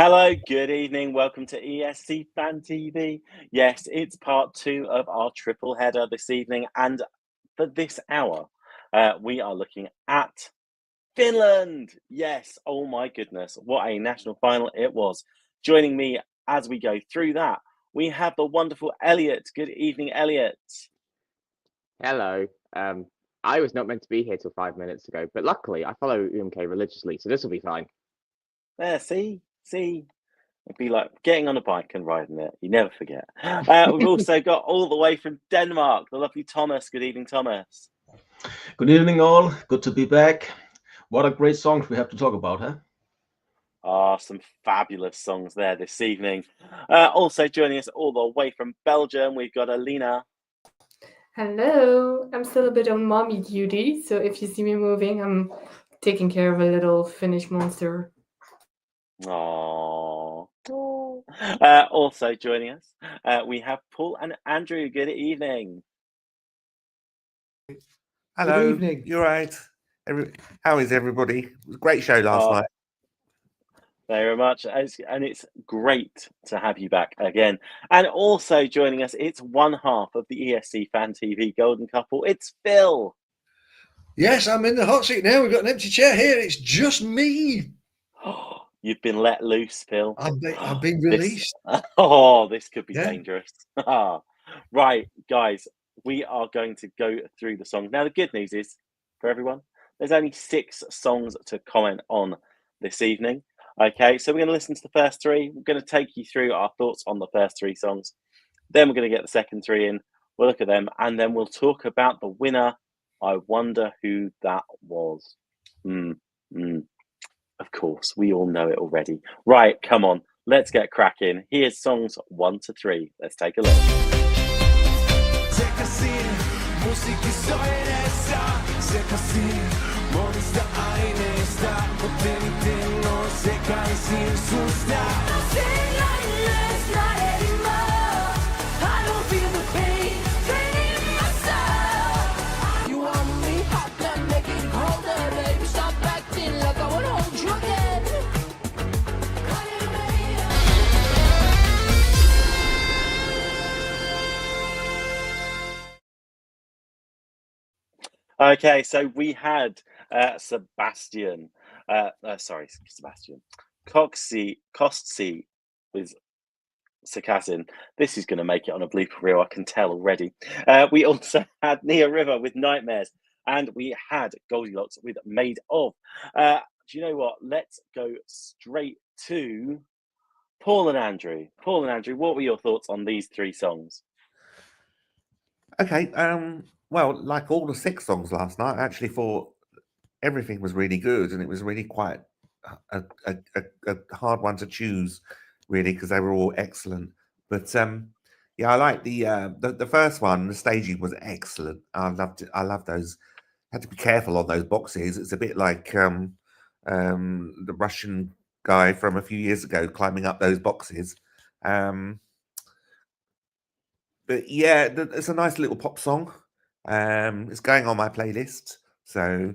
Hello, good evening. Welcome to ESC Fan TV. Yes, it's part two of our triple header this evening, and for this hour, we are looking at Finland. Yes, oh my goodness, what a national final it was. Joining me as we go through that, we have the wonderful Elliot. Good evening, Elliot. Hello. I was not meant to be here till 5 minutes ago, but luckily I follow UMK religiously, so this will be fine. There, see. It'd be like getting on a bike and riding it. You never forget. We've also got all the way from Denmark, the lovely Thomas. Good evening, Thomas. Good evening, all. Good to be back. What a great songs we have to talk about, huh? Some fabulous songs there this evening. Also joining us all the way from Belgium, we've got Alina. Hello. I'm still a bit on mommy duty, so if you see me moving, I'm taking care of a little Finnish monster. Aww. Also joining us, we have Paul and Andrew. Good evening. Hello. Good evening. You're right. How is everybody? It was a great show last night. Very much, and it's great to have you back again. And also joining us, it's one half of the ESC Fan TV Golden Couple. It's Phil. Yes, I'm in the hot seat now. We've got an empty chair here. It's just me. You've been let loose, Phil. I've been released. This could be Yeah. dangerous. Right, guys, we are going to go through the songs. Now, the good news is, for everyone, there's only 6 songs to comment on this evening. Okay, so we're going to listen to the first 3. We're going to take you through our thoughts on the first 3 songs. Then we're going to get the second 3 in. We'll look at them, and then we'll talk about the winner. I wonder who that was. Of course, we all know it already. Right, come on, let's get cracking. Here's songs 1 to 3. Let's take a look. Okay, so we had Sebastian. Kostsi with Circassin. This is going to make it on a blooper reel, I can tell already. We also had Nia River with Nightmares, and we had Goldilocks with Made Of. Do you know what? Let's go straight to Paul and Andrew. Paul and Andrew, what were your thoughts on these 3 songs? Okay. Well, like all the 6 songs last night, I actually thought everything was really good, and it was really quite a hard one to choose, really, because they were all excellent. But yeah, I like the first one. The staging was excellent. I loved it. I love those. Had to be careful on those boxes. It's a bit like the Russian guy from a few years ago climbing up those boxes. But yeah, it's a nice little pop song. It's going on my playlist, so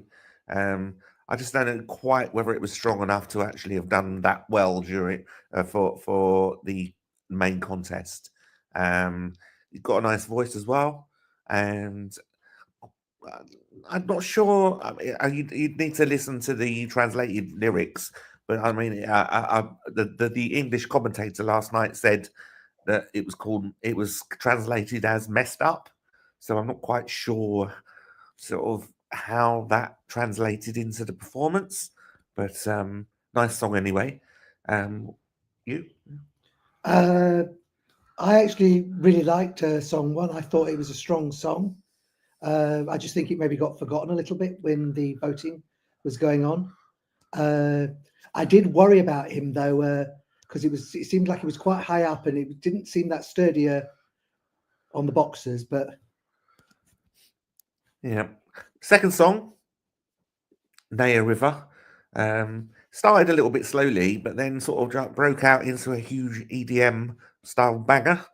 I just don't know quite whether it was strong enough to actually have done that well during for the main contest. You've got a nice voice as well, and I'm not sure. I mean, you'd need to listen to the translated lyrics, but I mean, the English commentator last night said that it was translated as messed up. So I'm not quite sure sort of how that translated into the performance, but nice song anyway. You? I actually really liked song 1. I thought it was a strong song. I just think it maybe got forgotten a little bit when the voting was going on. I did worry about him though, because it seemed like it was quite high up and it didn't seem that sturdier on the boxes, but yeah. Second song, Naya River, started a little bit slowly, but then sort of broke out into a huge EDM style banger.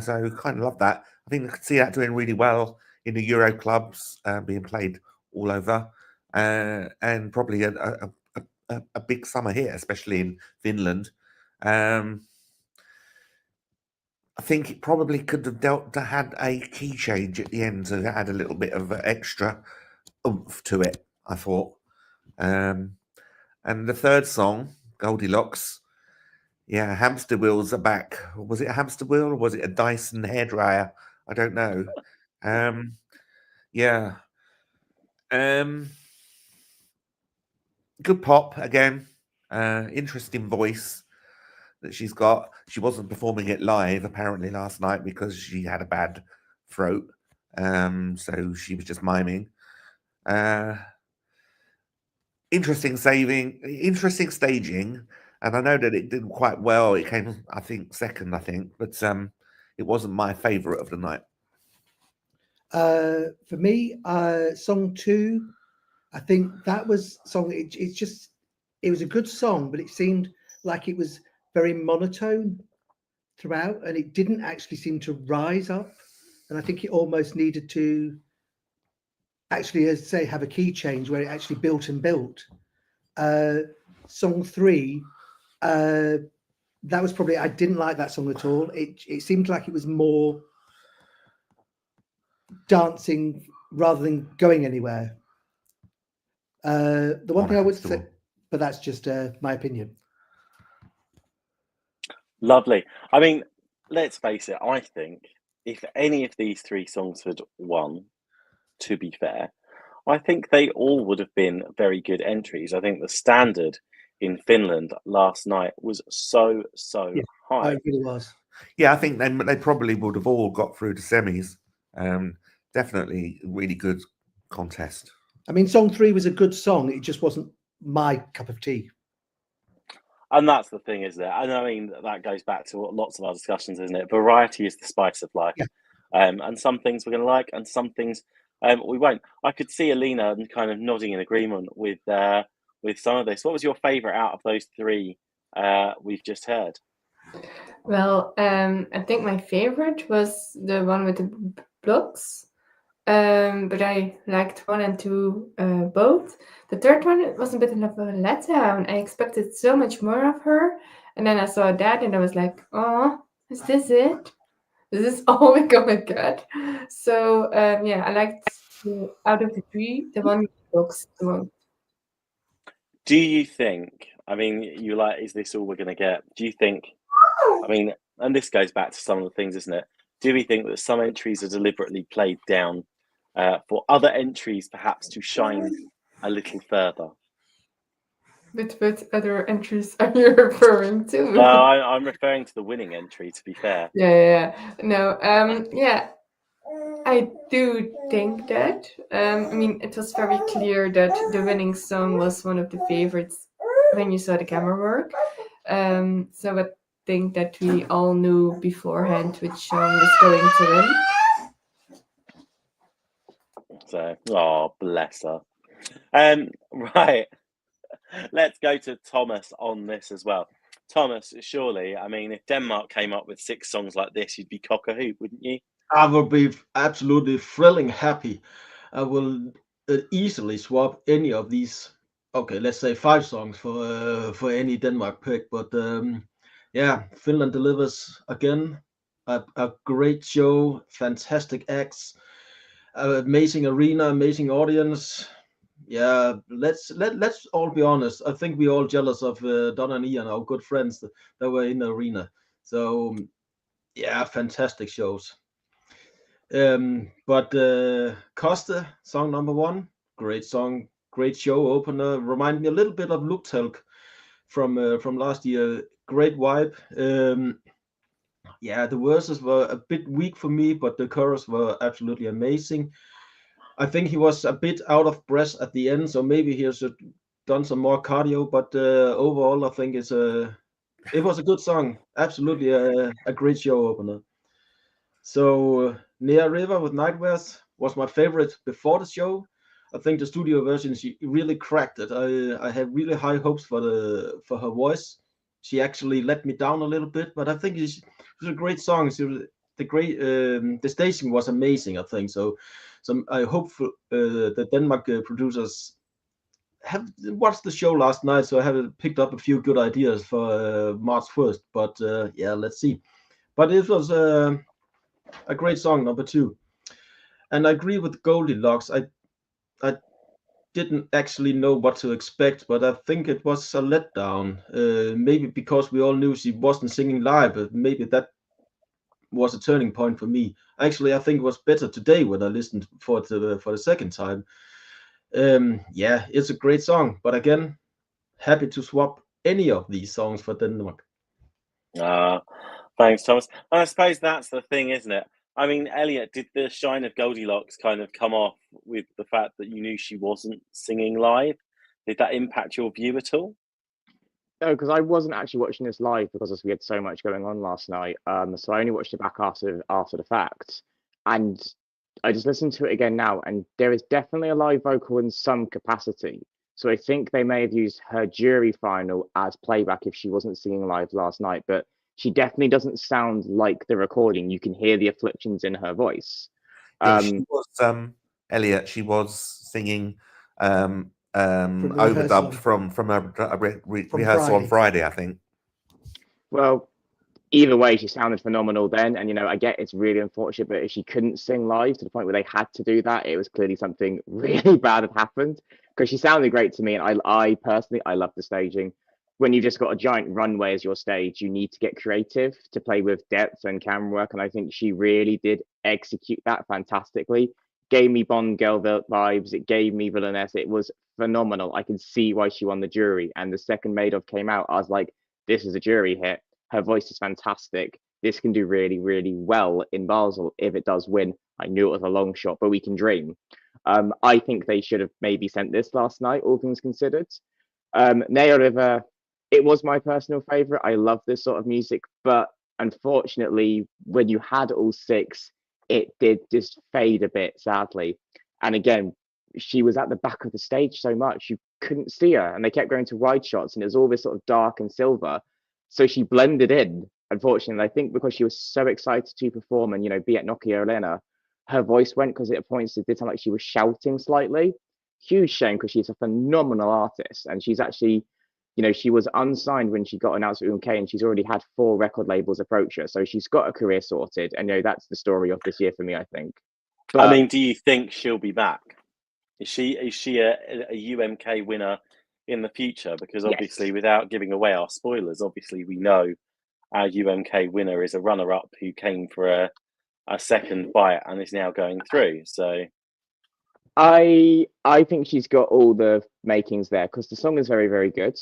So kind of love that. I think I could see that doing really well in the Euro clubs, being played all over, and probably a big summer here, especially in Finland. I think it probably could have had a key change at the end to add a little bit of extra oomph to it, I thought. And the third song, Goldilocks, yeah, hamster wheels are back. Was it a hamster wheel or was it a Dyson hairdryer? I don't know. Yeah. Good pop again. Interesting voice that she's got. She wasn't performing it live apparently last night because she had a bad throat. So she was just miming. Interesting staging, and I know that it did quite well. It came, I think, second, but it wasn't my favorite of the night. For me, song 2, I think that was song. It was a good song, but it seemed like it was very monotone throughout, and it didn't actually seem to rise up. And I think it almost needed to actually, as I say, have a key change where it actually built and built. Song 3, that was probably, I didn't like that song at all. It seemed like it was more dancing rather than going anywhere. The one thing I would say, but that's just my opinion. Lovely. I mean, let's face it, I think if any of these 3 songs had won, to be fair, I think they all would have been very good entries. I think the standard in Finland last night was so high. It really was. Yeah, I think they probably would have all got through to semis. Definitely really good contest. I mean, song 3 was a good song. It just wasn't my cup of tea. And that's the thing, isn't it? And I mean, that goes back to lots of our discussions, isn't it? Variety is the spice of life. Yeah. And some things we're going to like and some things we won't. I could see Alina kind of nodding in agreement with some of this. What was your favourite out of those 3 we've just heard? Well, I think my favorite was the one with the blocks. But I liked 1 and 2 both. The third one, it was a bit of a letdown. I expected so much more of her, and then I saw that, and I was like, "Oh, is this it? Is this all we're gonna get?" So yeah, I liked out of the 3, the one with the blocks the most. Do you think? I mean, you like, is this all we're going to get? Do you think? I mean, and this goes back to some of the things, isn't it? Do we think that some entries are deliberately played down for other entries perhaps to shine a little further? What other entries are you referring to? I'm referring to the winning entry, to be fair. Yeah. No, yeah, I do think that. I mean, it was very clear that the winning song was one of the favorites when you saw the camera work. So I think that we all knew beforehand which song was going to win. So, oh, bless her. Right. Let's go to Thomas on this as well. Thomas, surely, I mean, if Denmark came up with 6 songs like this, you'd be cock a hoop, wouldn't you? I would be absolutely thrilling happy. I will easily swap any of these. Okay, let's say 5 songs for any Denmark pick. But yeah, Finland delivers again. A great show, fantastic acts, amazing arena, amazing audience. Yeah, let's all be honest. I think we're all jealous of Donna and Ian, our good friends that were in the arena. So yeah, fantastic shows. But Costa, song number 1, great song, great show opener. Remind me a little bit of Luktelk from last year. Great vibe. Yeah, the verses were a bit weak for me, but the chorus were absolutely amazing. I think he was a bit out of breath at the end, so maybe he has done some more cardio. But overall, I think it was a good song. Absolutely a great show opener. So Nea River with Nightwares was my favorite before the show. I think the studio version, she really cracked it. I had really high hopes for her voice. She actually let me down a little bit, but I think it was a great song. The staging was amazing, I think. So I hope the Denmark producers have watched the show last night, so I have picked up a few good ideas for March 1st. But yeah, let's see. But it was a great song, number 2. And I agree with Goldilocks. I didn't actually know what to expect, but I think it was a letdown. Maybe because we all knew she wasn't singing live, but maybe that was a turning point for me. Actually, I think it was better today when I listened for the second time. Yeah, it's a great song, but again, happy to swap any of these songs for Denmark. Thanks, Thomas. I suppose that's the thing, isn't it? I mean, Elliot, did the shine of Goldilocks kind of come off with the fact that you knew she wasn't singing live? Did that impact your view at all? No, because I wasn't actually watching this live because we had so much going on last night. So I only watched it back after the fact, and I just listened to it again now, and there is definitely a live vocal in some capacity. So I think they may have used her jury final as playback if she wasn't singing live last night, but she definitely doesn't sound like the recording. You can hear the afflictions in her voice. Yeah, she was Elliot. She was singing overdubbed from a rehearsal on Friday, I think. Well, either way, she sounded phenomenal then, and I get it's really unfortunate, but if she couldn't sing live to the point where they had to do that, it was clearly something really bad had happened, because she sounded great to me, and I personally love the staging. When you've just got a giant runway as your stage, you need to get creative to play with depth and camera work, and I think she really did execute that fantastically. Gave me Bond girl vibes, it gave me Villainess, it was phenomenal. I can see why she won the jury, and the second Maid of came out, I was like, this is a jury hit. Her voice is fantastic. This can do really, really well in Basel if it does win. I knew it was a long shot, but we can dream. I think they should have maybe sent this last night, all things considered. Neo River, it was my personal favourite. I love this sort of music, but unfortunately, when you had all 6, it did just fade a bit, sadly. And again, she was at the back of the stage so much, you couldn't see her, and they kept going to wide shots, and it was all this sort of dark and silver. So she blended in, unfortunately. I think because she was so excited to perform and, be at Nokia Arena, her voice went, because at points it did sound like she was shouting slightly. Huge shame, because she's a phenomenal artist. And she's actually, she was unsigned when she got announced at UMK, and she's already had 4 record labels approach her. So she's got a career sorted. And, that's the story of this year for me, I think. But, I mean, do you think she'll be back? Is she a UMK winner in the future? Because obviously, yes, without giving away our spoilers, obviously we know our UMK winner is a runner-up who came for a second bite and is now going through. So I think she's got all the makings there, because the song is very, very good.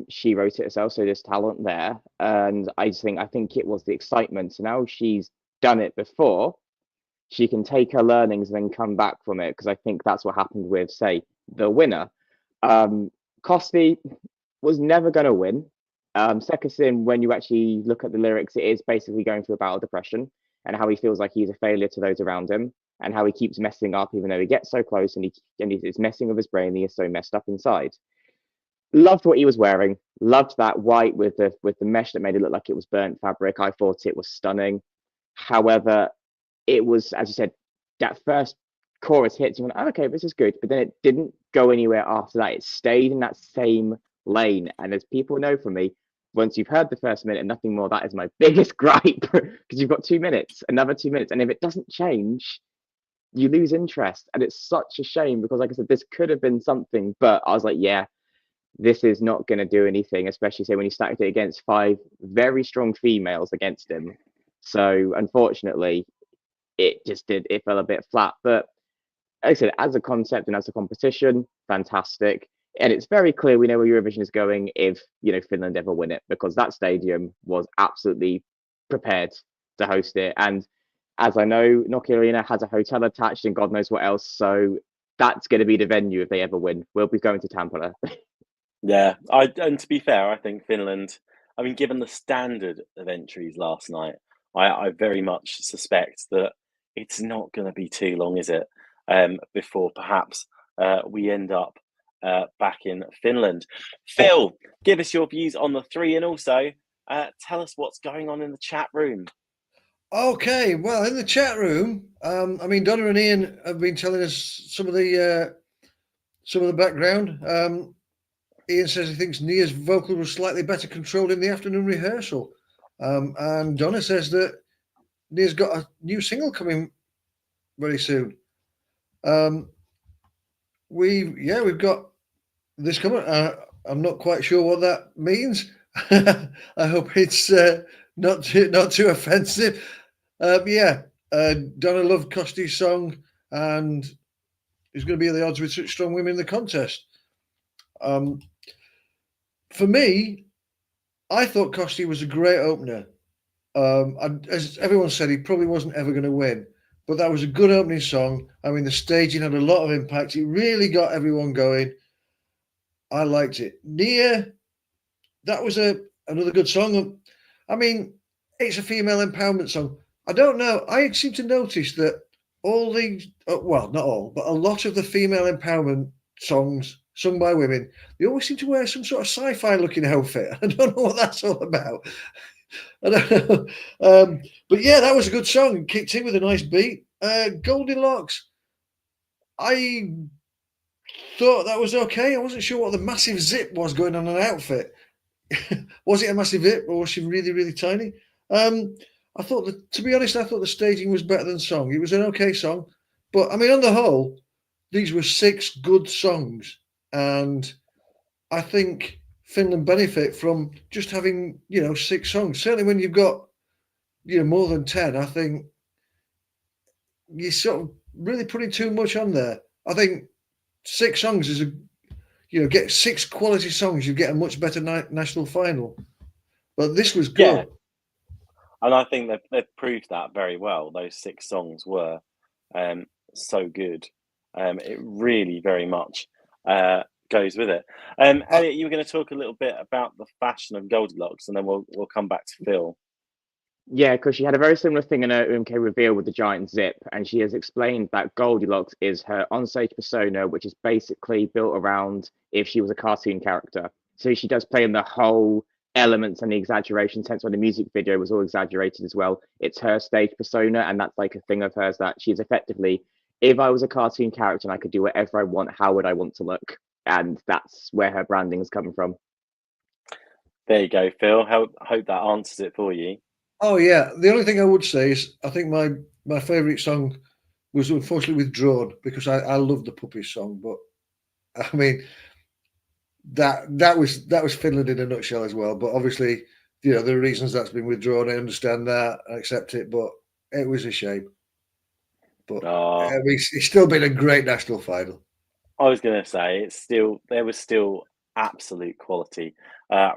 She wrote it herself, so there's talent there. And I think it was the excitement. So now she's done it before, she can take her learnings and then come back from it, because I think that's what happened with, say, the winner. Costi was never going to win. Sekersin, when you actually look at the lyrics, it is basically going through a bout of depression and how he feels like he's a failure to those around him, and how he keeps messing up even though he gets so close, and he's messing with his brain. He is so messed up inside. Loved what he was wearing. Loved that white with the mesh that made it look like it was burnt fabric. I thought it was stunning. However, it was, as you said, that first chorus hits, you went, oh, okay, this is good, but then it didn't go anywhere after that. It stayed in that same lane, and as people know from me, once you've heard the first minute and nothing more, that is my biggest gripe, because you've got 2 minutes, another 2 minutes, and if it doesn't change, you lose interest. And it's such a shame, because like I said, this could have been something, but I was like, yeah, this is not going to do anything, especially say when he stacked it against 5 very strong females against him. So unfortunately, it fell a bit flat. But like I said, as a concept and as a competition, fantastic. And it's very clear we know where Eurovision is going if Finland ever win it, because that stadium was absolutely prepared to host it. And as I know, Nokia Arena has a hotel attached and God knows what else. So that's going to be the venue if they ever win. We'll be going to Tampere. Yeah, and to be fair, I think Finland, I mean, given the standard of entries last night, I very much suspect that it's not going to be too long, is it, before perhaps we end up back in Finland. Phil, give us your views on the 3, and also tell us what's going on in the chat room. Okay, well, in the chat room, I mean, Donna and Ian have been telling us some of the some of the background. Ian says he thinks Nia's vocal was slightly better controlled in the afternoon rehearsal. And Donna says that Nia's got a new single coming very soon. We've got this coming. I'm not quite sure what that means. I hope it's not too offensive. Donna loved Costy's song, and is going to be at the odds with such strong women in the contest. For me, I thought Costy was a great opener. As everyone said, he probably wasn't ever going to win, but that was a good opening song. I mean, the staging had a lot of impact. It really got everyone going. I liked it. Nia, that was another good song. I mean, it's a female empowerment song. I don't know. I seem to notice that all the, well, not all, but a lot of the female empowerment songs sung by women, they always seem to wear some sort of sci-fi looking outfit. I don't know what that's all about. I don't know. But yeah, that was a good song. It kicked in with a nice beat. Goldilocks, I thought that was okay. I wasn't sure what the massive zip was going on in an outfit. Was it a massive zip or was she really, really tiny? I thought that, to be honest, I thought the staging was better than song. It was an okay song. But I mean, on the whole, these were 6 good songs. And I think Finland benefit from just having, 6 songs. Certainly when you've got, more than 10, I think you're sort of really putting too much on there. I think 6 songs is get 6 quality songs, you get a much better national final. But this was good. Yeah. And I think they've proved that very well. Those 6 songs were so good. It really very much goes with it. Elliot, you were going to talk a little bit about the fashion of Goldilocks, and then we'll come back to Phil. Yeah, because she had a very similar thing in her UMK reveal with the giant zip, and she has explained that Goldilocks is her onstage persona, which is basically built around if she was a cartoon character. So she does play in the whole elements and the exaggeration, hence why the music video was all exaggerated as well. It's her stage persona, and that's like a thing of hers that she's effectively, if I was a cartoon character and I could do whatever I want, how would I want to look? And that's where her branding is coming from. There you go, Phil. Hope that answers it for you. Oh yeah, the only thing I would say is I think my favourite song was unfortunately withdrawn because I love the Puppy song, but I mean that was Finland in a nutshell as well. But obviously, there are reasons that's been withdrawn. I understand that, I accept it, but it was a shame. But I mean, it's still been a great national final. I was going to say there was still absolute quality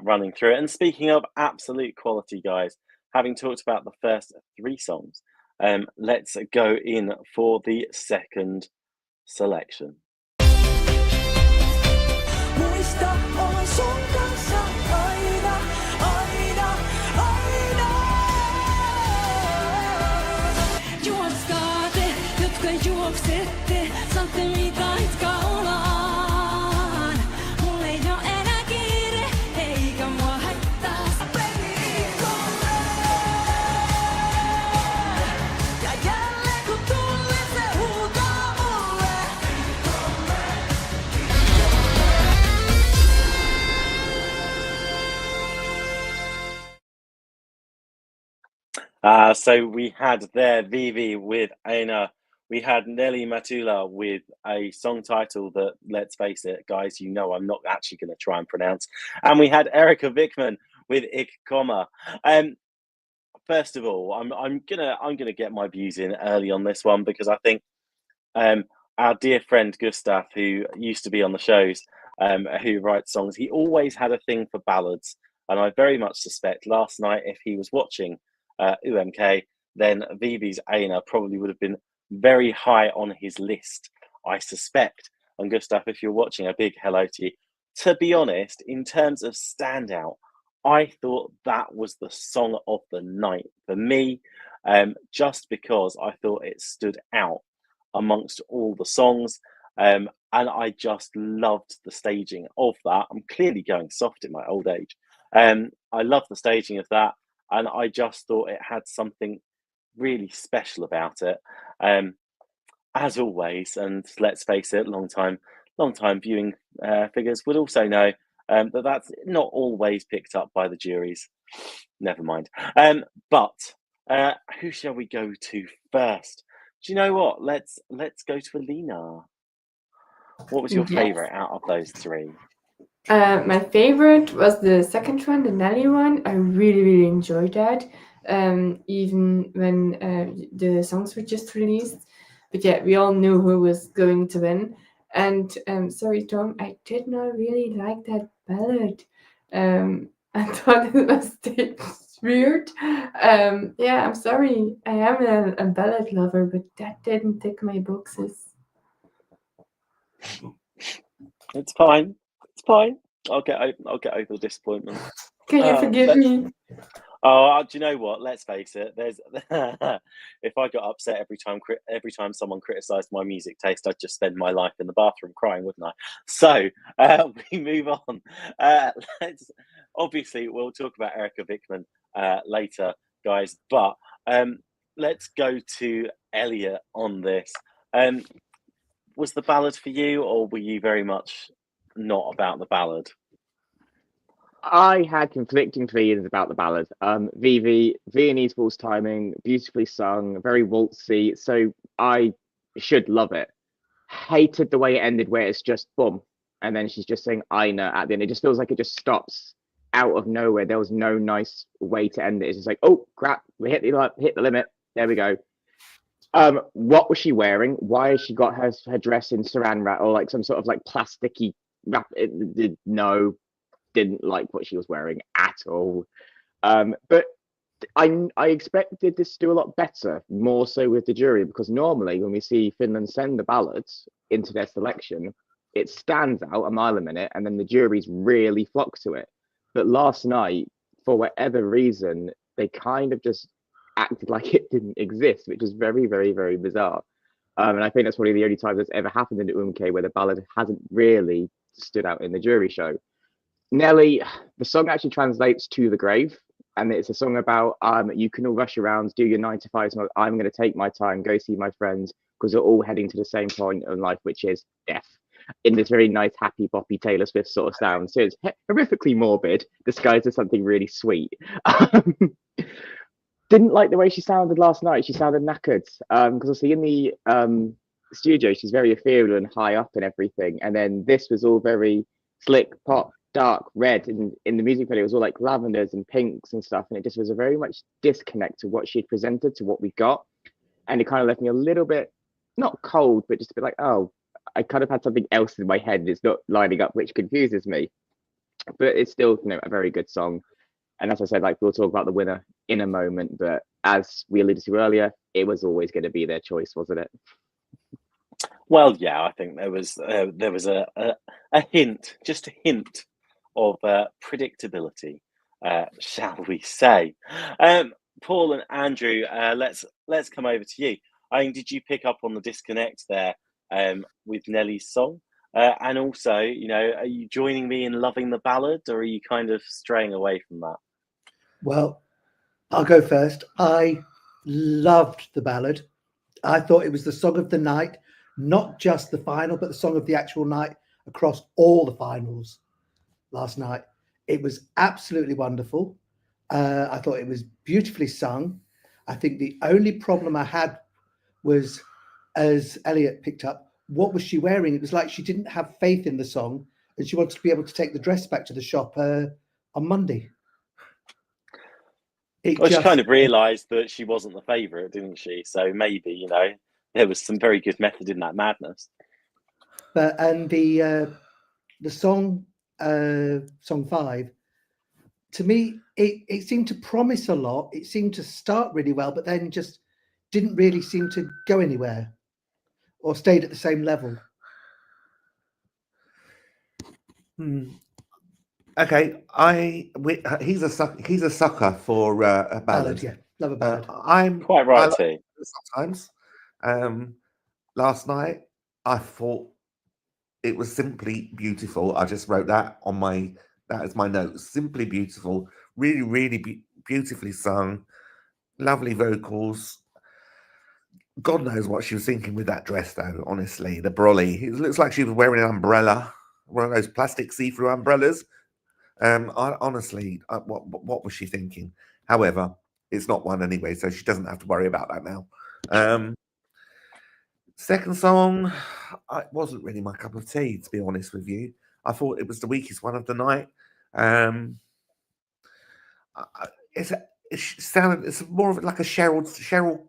running through it. And speaking of absolute quality, guys, having talked about the first 3 songs, let's go in for the second selection. So we had there Vivi with Aina. We had Nelly Matula with a song title that, let's face it, guys, I'm not actually going to try and pronounce. And we had Erika Vikman with komme. First of all, I'm gonna get my views in early on this one because I think our dear friend Gustav, who used to be on the shows, who writes songs, he always had a thing for ballads, and I very much suspect last night, if he was watching UMK, then Vivi's Aina probably would have been very high on his list, I suspect. And Gustav, if you're watching, a big hello to you. To be honest, in terms of standout, I thought that was the song of the night for me, just because I thought it stood out amongst all the songs, and I just loved the staging of that. I'm clearly going soft in my old age. I love the staging of that, and I just thought it had something really special about it. As always, and let's face it, long time long-time viewing figures would also know that that's not always picked up by the juries. Never mind. But who shall we go to first? Do you know what? Let's go to Alina. What was your Yes. favourite out of those three? My favorite was the second one, the Nelly one. I really enjoyed that. Even when the songs were just released. But yeah, we all knew who was going to win. And sorry, Tom, I did not really like that ballad. I thought it was weird. Yeah, I'm sorry. I am a ballad lover, but that didn't tick my boxes. It's fine. It's fine. I'll get over the disappointment. Can you forgive me? Oh, do you know what? Let's face it. There's if I got upset every time someone criticised my music taste, I'd just spend my life in the bathroom crying, wouldn't I? So we move on. Obviously we'll talk about Erika Vikman later, guys. But let's go to Elliot on this. Was the ballad for you, or were you very much not about the ballad? I had conflicting feelings about the ballad. Viennese waltz timing, beautifully sung, very waltzy, so I should love it. Hated the way it ended, where it's just boom, and then she's just saying Ina at the end. It just feels like it just stops out of nowhere. There was no nice way to end it. It's just like, oh crap, we hit the limit. There we go. What was she wearing? Why has she got her dress in saran wrap or like some sort of like plasticky wrap? No, didn't like what she was wearing at all. But I expected this to do a lot better, more so with the jury, because normally when we see Finland send the ballads into their selection, it stands out a mile a minute, and then the juries really flock to it. But last night, for whatever reason, they kind of just acted like it didn't exist, which is very bizarre. And I think that's probably the only time that's ever happened in the UMK where the ballad hasn't really stood out in the jury show. Nelly, the song actually translates to the grave, and it's a song about you can all rush around, do your 9 to 5. So I'm going to take my time, go see my friends, because we're all heading to the same point in life, which is death, in this very nice, happy, boppy Taylor Swift sort of sound. So it's horrifically morbid, disguised as something really sweet. Didn't like the way she sounded last night. She sounded knackered, because obviously in the studio she's very ethereal and high up and everything, and then this was all very slick, pop, dark, red, and in the music video it was all like lavenders and pinks and stuff, and it just was a very much disconnect to what she'd presented to what we got, and it kind of left me a little bit not cold, but just a bit like, oh, I kind of had something else in my head and it's not lining up, which confuses me. But it's still, a very good song. And as I said, like, we'll talk about the winner in a moment, but as we alluded to earlier, it was always going to be their choice, wasn't it? Well, yeah, I think there was a hint, just a hint of predictability, shall we say? Paul and Andrew, let's come over to you. I mean, did you pick up on the disconnect there with Nelly's song? And also, are you joining me in loving the ballad, or are you kind of straying away from that? Well, I'll go first. I loved the ballad. I thought it was the song of the night, not just the final, but the song of the actual night across all the finals last night. It was absolutely wonderful. I thought it was beautifully sung. I think the only problem I had was, as Elliot picked up, what was she wearing? It was like she didn't have faith in the song and she wanted to be able to take the dress back to the shop on Monday. She kind of realised that she wasn't the favourite, didn't she? So maybe, there was some very good method in that madness. And the song, song 5, to me, it seemed to promise a lot. It seemed to start really well, but then just didn't really seem to go anywhere or stayed at the same level. Okay, he's a sucker for a ballad. Yeah, love a ballad. I'm quite right too. Sometimes, last night I thought it was simply beautiful. I just wrote that as my notes. Simply beautiful, really beautifully sung, lovely vocals. God knows what she was thinking with that dress, though. Honestly, the brolly. It looks like she was wearing an umbrella, one of those plastic see-through umbrellas. What was she thinking? However, it's not one anyway, so she doesn't have to worry about that now. Second song, it wasn't really my cup of tea, to be honest with you. I thought it was the weakest one of the night. It's more of like a Cheryl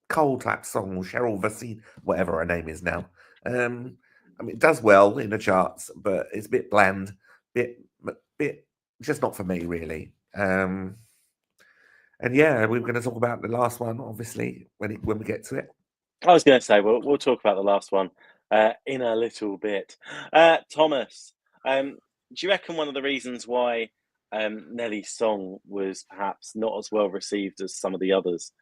Cole type song, or Cheryl Vasine, whatever her name is now. I mean, it does well in the charts, but it's a bit bland, bit just not for me, really. And yeah, we're going to talk about the last one, obviously, when we get to it. I was going to say we'll talk about the last one in a little bit. Thomas, do you reckon one of the reasons why Nelly's song was perhaps not as well received as some of the others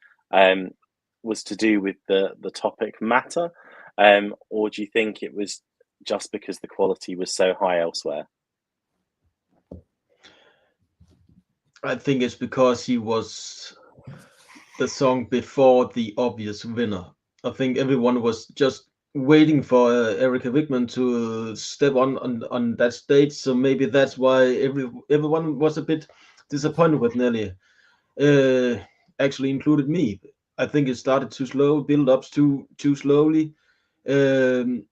was to do with the topic matter, or do you think it was just because the quality was so high elsewhere? I think it's because he was the song before the obvious winner. I think everyone was just waiting for Erika Vikman to step on that stage, so maybe that's why everyone was a bit disappointed with Nelly. Actually, included me. I think it started too slow, build ups too slowly. The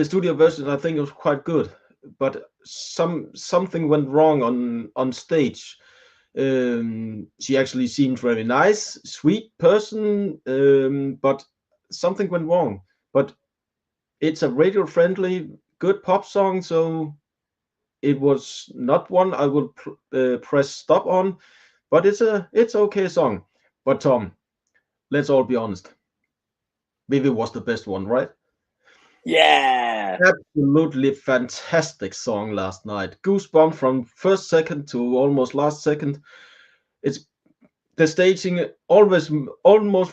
studio version, I think, was quite good, but something went wrong on stage. She actually seemed very nice, sweet person, but something went wrong. But it's a radio friendly, good pop song, so it was not one I would press stop on. But it's okay song. But Tom, let's all be honest. Vivi was the best one, right? Yeah, Absolutely fantastic song last night. Goosebumps from first second to almost last second. It's the staging almost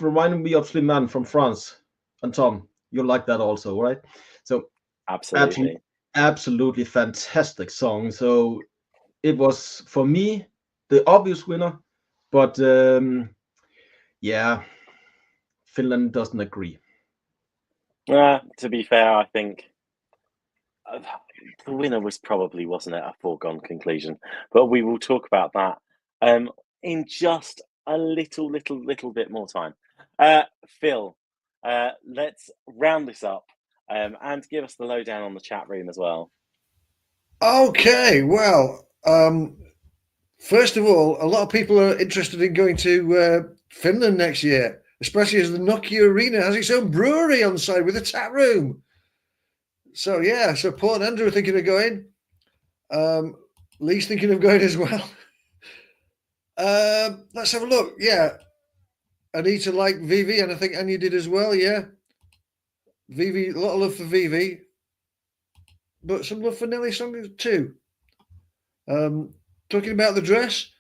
reminded me of Slimane from France. And Tom, you like that also, right? So absolutely fantastic song. So it was for me the obvious winner, but yeah, Finland doesn't agree. to be fair, I think the winner wasn't it, a foregone conclusion? But we will talk about that in just a little bit more time. Phil, let's round this up and give us the lowdown on the chat room as well. Okay, well, first of all, a lot of people are interested in going to Finland next year, especially as the Nokia Arena has its own brewery on site with a tap room. So yeah, so Paul and Andrew are thinking of going. Lee's thinking of going as well. Let's have a look. Yeah, Anita liked Vivi, and I think Anya did as well. Yeah, Vivi, a lot of love for Vivi, but some love for Nelly song too. Talking about the dress,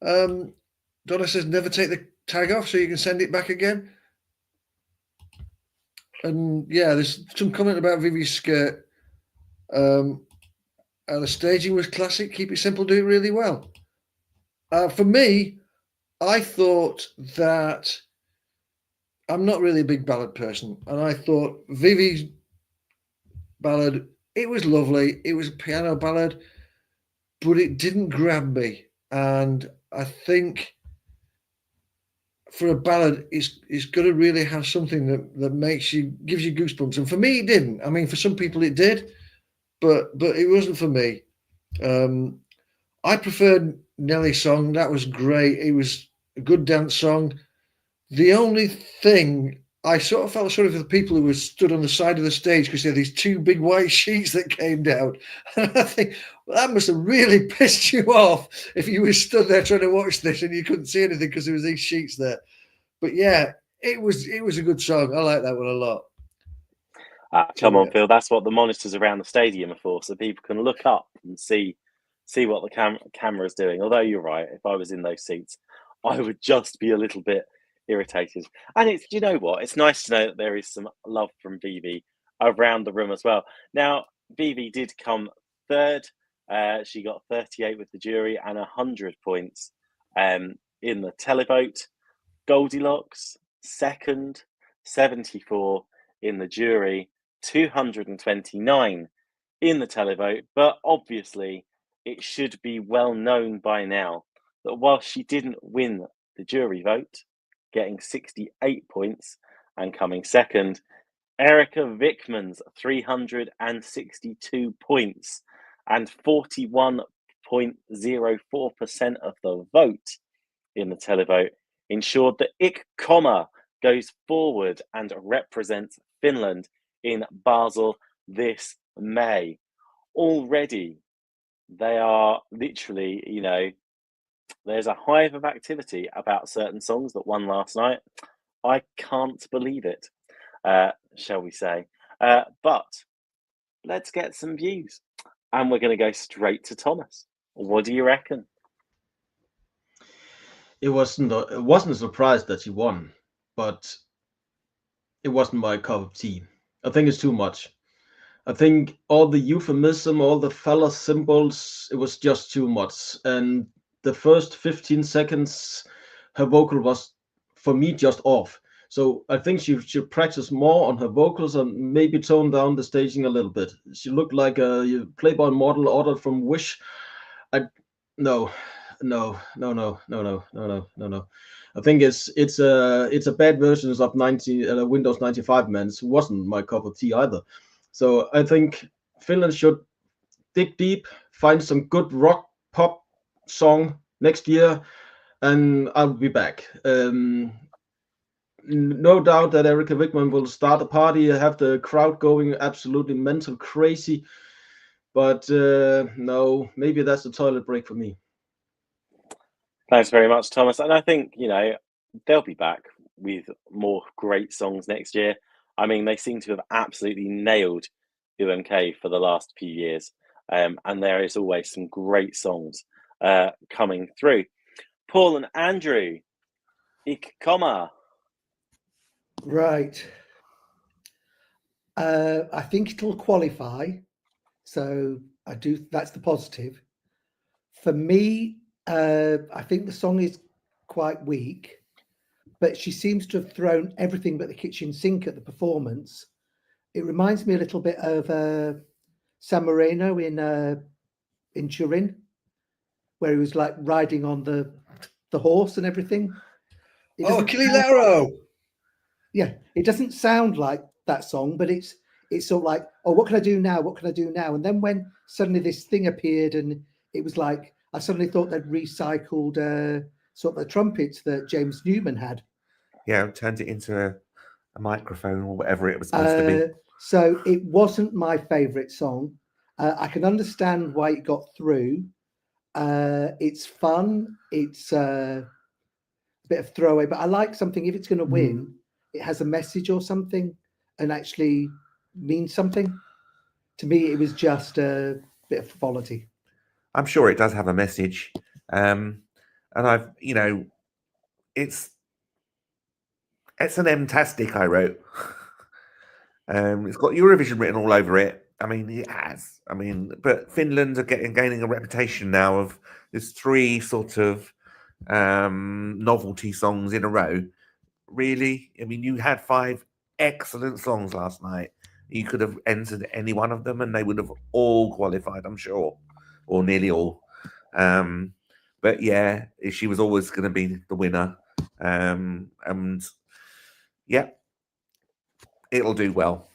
Donna says never take the tag off so you can send it back again. And yeah, there's some comment about Vivi's skirt. And the staging was classic. Keep it simple, do it really well. For me, I thought that I'm not really a big ballad person, and I thought Vivi's ballad, it was lovely. It was a piano ballad, but it didn't grab me. And I think for a ballad, it's got to really have something that gives you goosebumps. And for me, it didn't. I mean, for some people, it did, but it wasn't for me. I preferred Nelly's song. That was great. It was a good dance song. The only thing, I sort of felt sorry for the people who were stood on the side of the stage because they had these two big white sheets that came down. And I think, well, that must have really pissed you off if you were stood there trying to watch this and you couldn't see anything because there was these sheets there. But yeah, it was a good song. I like that one a lot. Come on, Phil. That's what the monitors around the stadium are for, so people can look up and see what the camera's doing. Although you're right, if I was in those seats, I would just be a little bit irritated. And it's, you know what? It's nice to know that there is some love from Vivi around the room as well. Now, Vivi did come third. She got 38 with the jury and 100 points in the televote. Goldilocks, second, 74 in the jury, 229 in the televote. But obviously, it should be well known by now that while she didn't win the jury vote, getting 68 points and coming second, Erika Vikman's 362 points and 41.04% of the vote in the televote ensured that komme goes forward and represents Finland in Basel this May. Already, they are literally, there's a hive of activity about certain songs that won last night. I can't believe it, shall we say. But let's get some views. And we're going to go straight to Thomas. What do you reckon? It wasn't a surprise that she won, but it wasn't my cup of tea. I think it's too much. I think all the euphemism, all the fella symbols, it was just too much. And the first 15 seconds, her vocal was, for me, just off. So I think she should practice more on her vocals and maybe tone down the staging a little bit. She looked like a Playboy model ordered from Wish. No. I think it's a bad version of Windows 95 man. It wasn't my cup of tea either. So I think Finland should dig deep, find some good rock pop song next year, and I'll be back. No doubt that Erika Vikman will start a party, have the crowd going absolutely mental crazy. But no, maybe that's a toilet break for me. Thanks very much, Thomas. And I think, they'll be back with more great songs next year. I mean, they seem to have absolutely nailed UMK for the last few years. And there is always some great songs coming through. Paul and Andrew, komme. Right. I think it'll qualify. So that's the positive. For me, I think the song is quite weak, but she seems to have thrown everything but the kitchen sink at the performance. It reminds me a little bit of San Marino in Turin, where he was like riding on the horse and everything. Kililaro! Yeah, it doesn't sound like that song, but it's sort of like, oh, what can I do now? What can I do now? And then when suddenly this thing appeared, and it was like, I suddenly thought they'd recycled sort of the trumpets that James Newman had. Yeah, turned it into a microphone or whatever it was supposed to be. So it wasn't my favourite song. I can understand why it got through. It's fun. It's a bit of throwaway, but I like something. If it's going to win, it has a message or something and actually means something. To me, it was just a bit of frivolity. I'm sure it does have a message. And I've, it's an M-tastic I wrote. It's got Eurovision written all over it. I mean, it has. I mean, but Finland are gaining a reputation now of there's 3 sort of novelty songs in a row. Really? I mean, you had 5 excellent songs last night. You could have entered any one of them and they would have all qualified, I'm sure, or nearly all. But yeah, she was always going to be the winner. And yeah, it'll do well.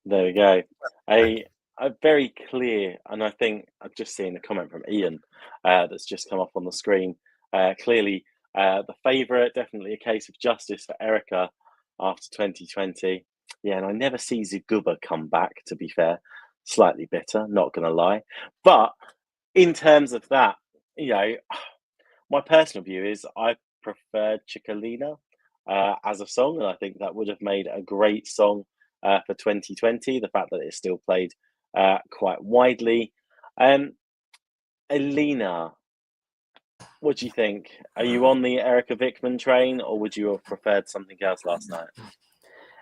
There we go. A very clear, and I think I've just seen a comment from Ian that's just come up on the screen. Clearly, the favourite, definitely a case of justice for Erika after 2020. Yeah, and I never see Zuguba come back, to be fair. Slightly bitter, not going to lie. But in terms of that, my personal view is I preferred Chicolina as a song, and I think that would have made a great song for 2020. The fact that it's still played quite widely. Elena, what do you think? Are you on the Erika Vikman train, or would you have preferred something else last night?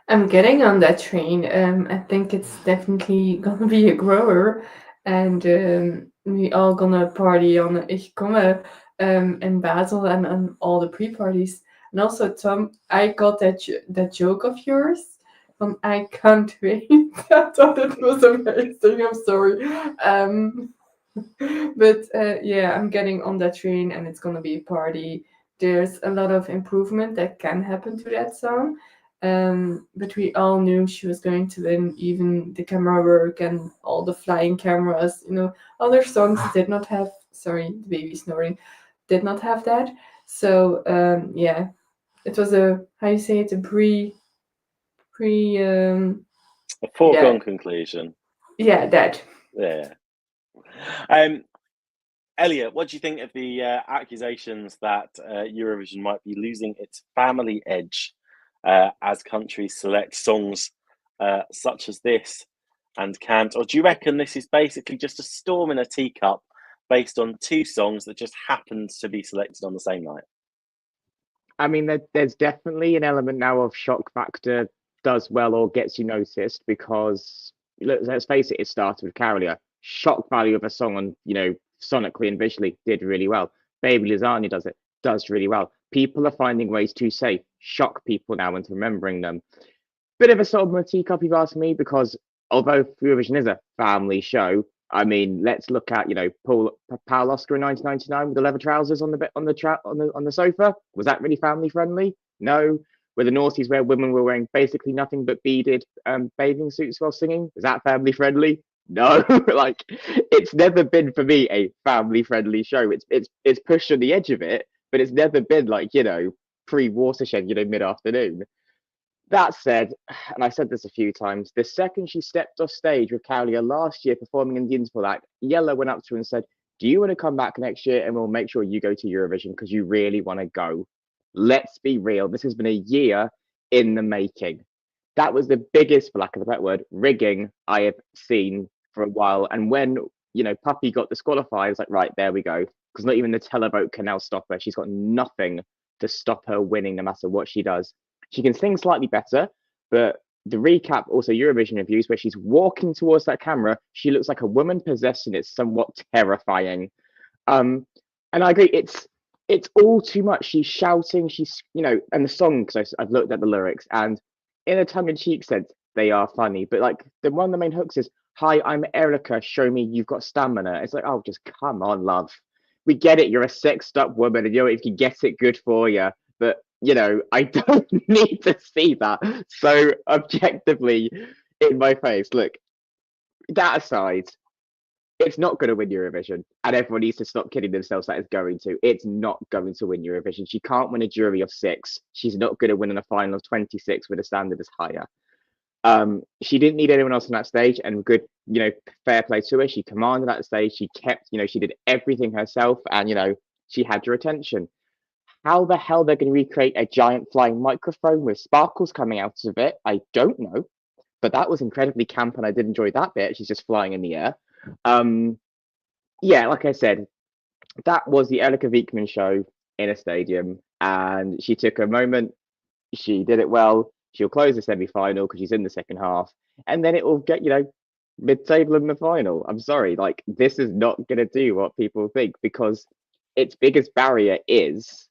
I'm getting on that train. I think it's definitely gonna be a grower, and we all gonna party on Ich komme in Basel and on all the pre-parties. And also, Tom, I got that joke of yours. I can't wait. I thought it was amazing. I'm sorry. But yeah, I'm getting on that train and it's gonna be a party. There's a lot of improvement that can happen to that song. But we all knew she was going to win, even the camera work and all the flying cameras. Other songs did not have, sorry, the baby snoring, did not have that. So yeah, it was how you say it, a a foregone conclusion. Yeah, that. Yeah. Elliot, what do you think of the accusations that Eurovision might be losing its family edge as countries select songs such as this and can't? Or do you reckon this is basically just a storm in a teacup based on two songs that just happened to be selected on the same night? I mean, there's definitely an element now of shock factor does well or gets you noticed, because let's face it, it started with Carolia. Shock value of a song on, sonically and visually did really well. Baby Lasagna does really well. People are finding ways to say shock people now into remembering them. Bit of a sort of teacup, you've asked me, because although Eurovision is a family show, I mean, let's look at Paul Oscar in 1999 with the leather trousers on the sofa. Was that really family friendly? No. Were the noughties where women were wearing basically nothing but beaded bathing suits while singing? Was that family friendly? No. Like, it's never been for me a family friendly show. It's pushed on the edge of it, but it's never been like pre-Watershed, mid afternoon. That said, and I said this a few times, the second she stepped off stage with Kaulia last year performing in the interval act, Yella went up to her and said, "Do you want to come back next year and we'll make sure you go to Eurovision because you really want to go?" Let's be real. This has been a year in the making. That was the biggest, for lack of a better word, rigging I have seen for a while. And when, Puppy got disqualified, it's like, right, there we go. Because not even the televote can now stop her. She's got nothing to stop her winning no matter what she does. She can sing slightly better, but the recap, also Eurovision reviews, where she's walking towards that camera, she looks like a woman possessed, and it's somewhat terrifying. And I agree, it's all too much. She's shouting, she's, and the song, because I've looked at the lyrics, and in a tongue-in-cheek sense, they are funny. But like one of the main hooks is, "Hi, I'm Erika, show me you've got stamina." It's like, oh, just come on, love. We get it, you're a sexed up woman, and if you get it, good for you. But I don't need to see that so objectively in my face. Look, that aside, it's not going to win Eurovision, and everyone needs to stop kidding themselves that it's going to. It's not going to win Eurovision. She can't win a jury of 6. She's not going to win in a final of 26 where the standard is higher. She didn't need anyone else on that stage, and good, fair play to her. She commanded that stage. She kept, she did everything herself, and she had your attention. How the hell they're going to recreate a giant flying microphone with sparkles coming out of it, I don't know. But that was incredibly camp, and I did enjoy that bit. She's just flying in the air. Yeah, like I said, that was the Erika Vikman show in a stadium, and she took a moment. She did it well. She'll close the semi-final because she's in the second half, and then it will get mid-table in the final. I'm sorry, like, this is not going to do what people think, because its biggest barrier is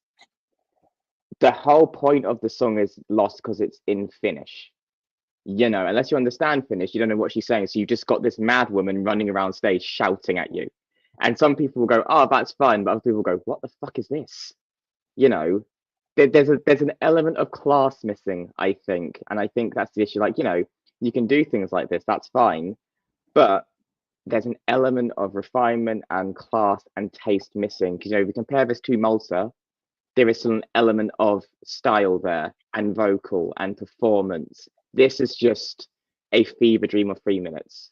the whole point of the song is lost because it's in Finnish. Unless you understand Finnish, you don't know what she's saying. So you've just got this mad woman running around stage shouting at you. And some people will go, "Oh, that's fine," but other people will go, "What the fuck is this?" There's an element of class missing, I think. And I think that's the issue. Like, you can do things like this, that's fine. But there's an element of refinement and class and taste missing. Because, if you compare this to Malta, there is still an element of style there, and vocal and performance. This is just a fever dream of 3 minutes.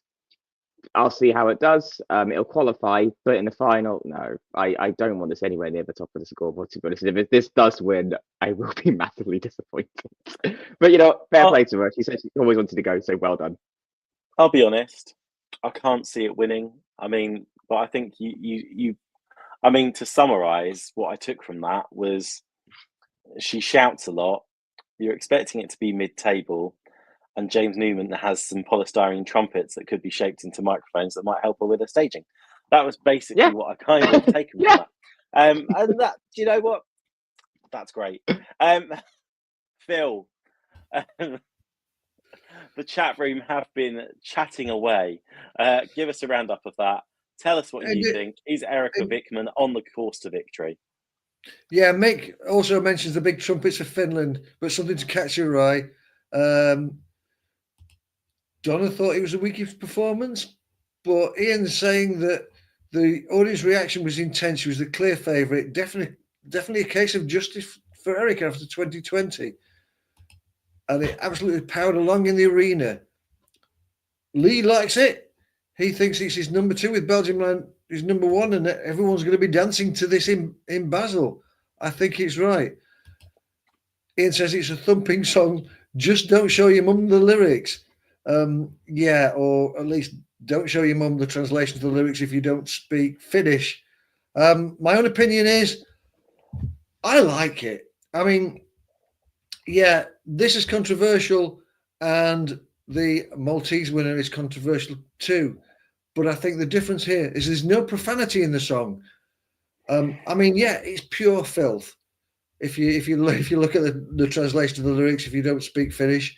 I'll see how it does. It'll qualify, but in the final, no, I don't want this anywhere near the top of the scoreboard, to be honest. If this does win, I will be massively disappointed. But fair play to her. She said she always wanted to go, so well done. I'll be honest, I can't see it winning. I mean, but I think to summarise, what I took from that was she shouts a lot. You're expecting it to be mid-table, and James Newman has some polystyrene trumpets that could be shaped into microphones that might help her with her staging. That was basically what I kind of taken from that. And that, you know what? That's great. Phil, the chat room have been chatting away. Give us a roundup of that. Tell us what you think. Is Erika Vikman on the course to victory? Yeah, Mick also mentions the big trumpets of Finland, but something to catch your eye. Donna thought it was the weakest performance, but Ian's saying that the audience reaction was intense. She was the clear favourite. Definitely a case of justice for Erika after 2020. And it absolutely powered along in the arena. Lee likes it. He thinks it's his number 2 with Belgium line is number 1, and everyone's going to be dancing to this in Basel. I think it's right. Ian says it's a thumping song. Just don't show your mum the lyrics. Yeah, or at least don't show your mum the translation of the lyrics if you don't speak Finnish. My own opinion is I like it. I mean, yeah, this is controversial, and the Maltese winner is controversial too. But I think the difference here is there's no profanity in the song. I mean, yeah, it's pure filth. If you look at the translation of the lyrics, if you don't speak Finnish,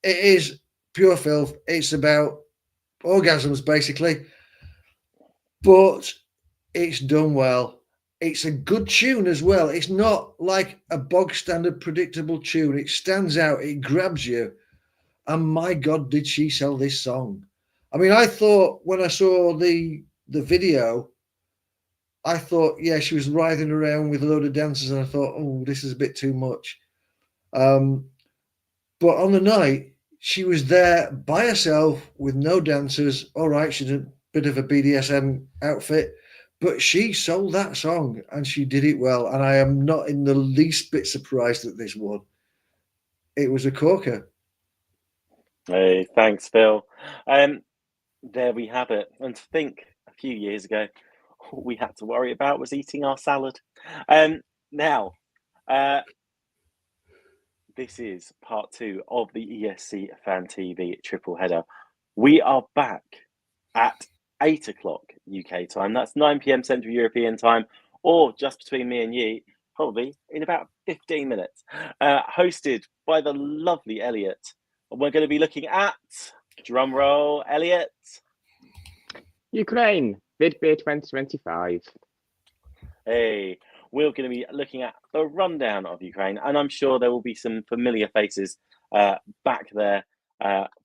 it is pure filth. It's about orgasms basically, but it's done well. It's a good tune as well. It's not like a bog standard predictable tune. It stands out. It grabs you. And my God, did she sell this song? I mean, I thought when I saw the video, I thought, yeah, she was writhing around with a load of dancers, and I thought, oh, this is a bit too much. But on the night, she was there by herself with no dancers. All right, she did a bit of a BDSM outfit, but she sold that song and she did it well. And I am not in the least bit surprised at this one. It was a corker. Hey, thanks, Phil. There we have it. And to think a few years ago, all we had to worry about was eating our salad. Now, this is part 2 of the ESC Fan TV triple header. We are back at 8 o'clock UK time. That's 9 p.m. Central European time, or just between me and you, probably in about 15 minutes. Hosted by the lovely Elliot. We're going to be looking at, drum roll, Elliot. Ukraine, Vidbeer 2025. Hey, we're going to be looking at the rundown of Ukraine, and I'm sure there will be some familiar faces back there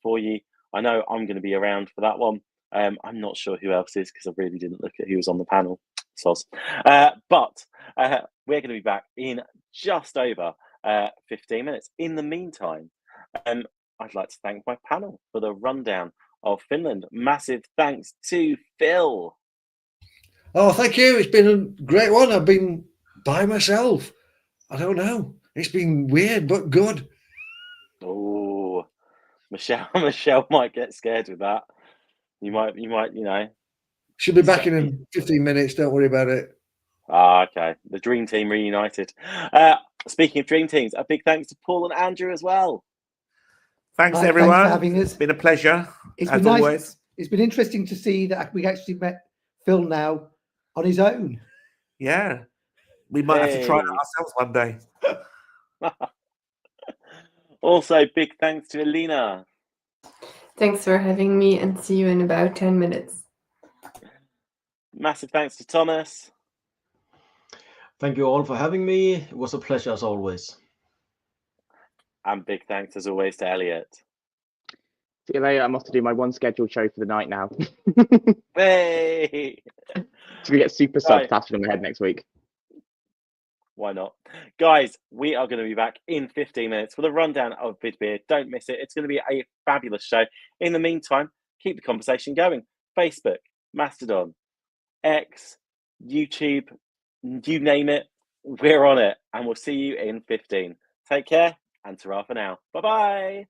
for you. I know I'm going to be around for that one. I'm not sure who else is because I really didn't look at who was on the panel. Soz. But we're going to be back in just over 15 minutes. In the meantime, I'd like to thank my panel for the rundown of Finland. Massive thanks to Phil. Oh, thank you. It's been a great one. I've been by myself. I don't know. It's been weird, but good. Oh, Michelle might get scared with that. You might, She'll be back in 15 minutes. Don't worry about it. Okay. The Dream Team reunited. Speaking of Dream Teams, a big thanks to Paul and Andrew as well. Thanks, Mike, everyone. thanks for having us. It's been a pleasure, It's as been nice. always. It's been interesting to see that we actually met Phil now on his own. Yeah. We might have to try it ourselves one day. Also, big thanks to Alina. Thanks for having me, and see you in about 10 minutes. Massive thanks to Thomas. Thank you all for having me. It was a pleasure as always. And big thanks as always to Elliot. See you later. I'm off to do my one scheduled show for the night now. Hey! So we get super subs tattooed on my head next week. Why not? Guys, we are going to be back in 15 minutes for the rundown of Vidbeer. Don't miss it. It's going to be a fabulous show. In the meantime, keep the conversation going. Facebook, Mastodon, X, YouTube, you name it, we're on it. And we'll see you in 15. Take care, and ta-ra for now. Bye-bye.